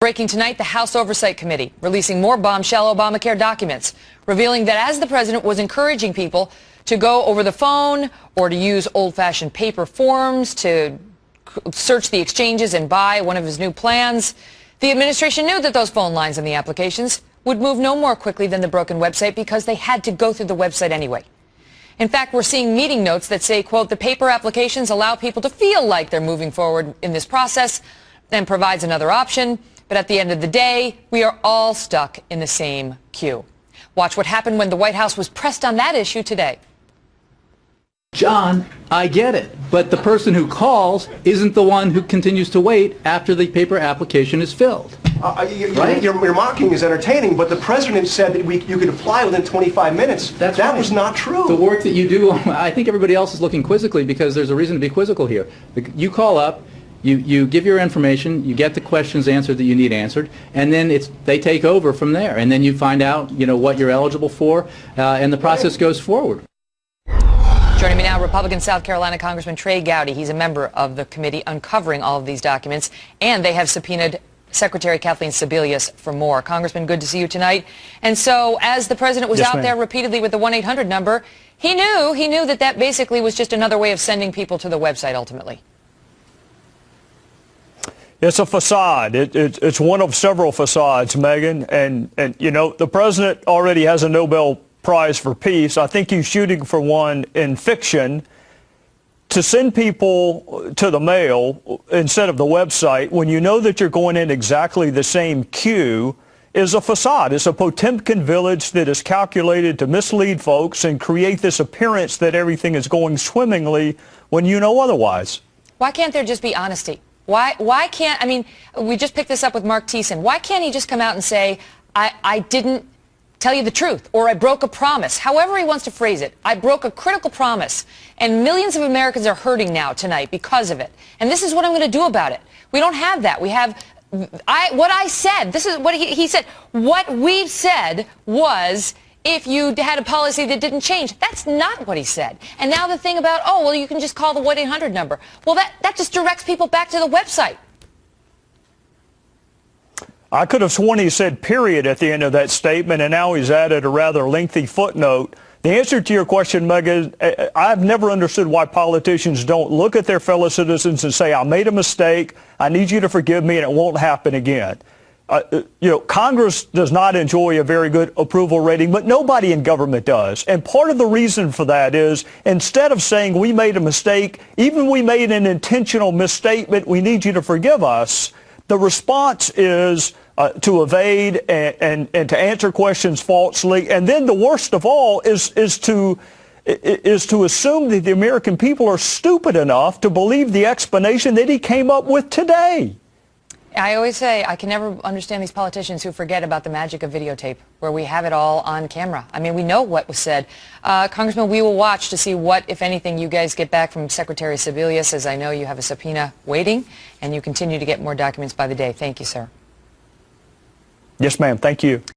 Breaking tonight, the House Oversight Committee releasing more bombshell Obamacare documents, revealing that as the president was encouraging people to go over the phone or to use old-fashioned paper forms to search the exchanges and buy one of his new plans, the administration knew that those phone lines and the applications would move no more quickly than the broken website because they had to go through the website anyway. In fact, we're seeing meeting notes that say, quote, the paper applications allow people to feel like they're moving forward in this process and provides another option. But at the end of the day, we are all stuck in the same queue. Watch what happened when the White House was pressed on that issue today. John, I get it, but the person who calls isn't the one who continues to wait after the paper application is filled. Right? Your mocking is entertaining, but the president said that you could apply within 25 minutes. That was not true. The work that you do, I think everybody else is looking quizzically because there's a reason to be quizzical here. You call up, you give your information, you get the questions answered that you need answered, and then they take over from there, and then you find out, what you're eligible for, and the process goes forward. Joining me now, Republican South Carolina Congressman Trey Gowdy. He's a member of the committee uncovering all of these documents, and they have subpoenaed Secretary Kathleen Sebelius for more. Congressman, good to see you tonight. And so, as the president was out there repeatedly with the 1-800 number, he knew that basically was just another way of sending people to the website ultimately. It's a facade. It's one of several facades, Megan. And the president already has a Nobel Prize for Peace. I think he's shooting for one in fiction. To send people to the mail instead of the website when you know that you're going in exactly the same queue is a facade. It's a Potemkin village that is calculated to mislead folks and create this appearance that everything is going swimmingly when you know otherwise. Why can't there just be honesty? Why can't, we just picked this up with Mark Thiessen. Why can't he just come out and say, I didn't tell you the truth, or I broke a promise? However he wants to phrase it, I broke a critical promise, and millions of Americans are hurting now tonight because of it. And this is what I'm going to do about it. We don't have that. We have what I said. This is what he said. What we've said was, if you had a policy that didn't change. That's not what he said. And now the thing about, you can just call the 1-800 number. Well, that just directs people back to the website. I could have sworn he said period at the end of that statement, and now he's added a rather lengthy footnote. The answer to your question, Megan, I've never understood why politicians don't look at their fellow citizens and say, I made a mistake, I need you to forgive me, and it won't happen again. Congress does not enjoy a very good approval rating, but nobody in government does. And part of the reason for that is, instead of saying we made a mistake, even we made an intentional misstatement, we need you to forgive us, the response is to evade and to answer questions falsely. And then the worst of all is to assume that the American people are stupid enough to believe the explanation that he came up with today. I always say I can never understand these politicians who forget about the magic of videotape, where we have it all on camera. We know what was said. Congressman, we will watch to see what, if anything, you guys get back from Secretary Sebelius, as I know you have a subpoena waiting, and you continue to get more documents by the day. Thank you, sir. Yes, ma'am. Thank you.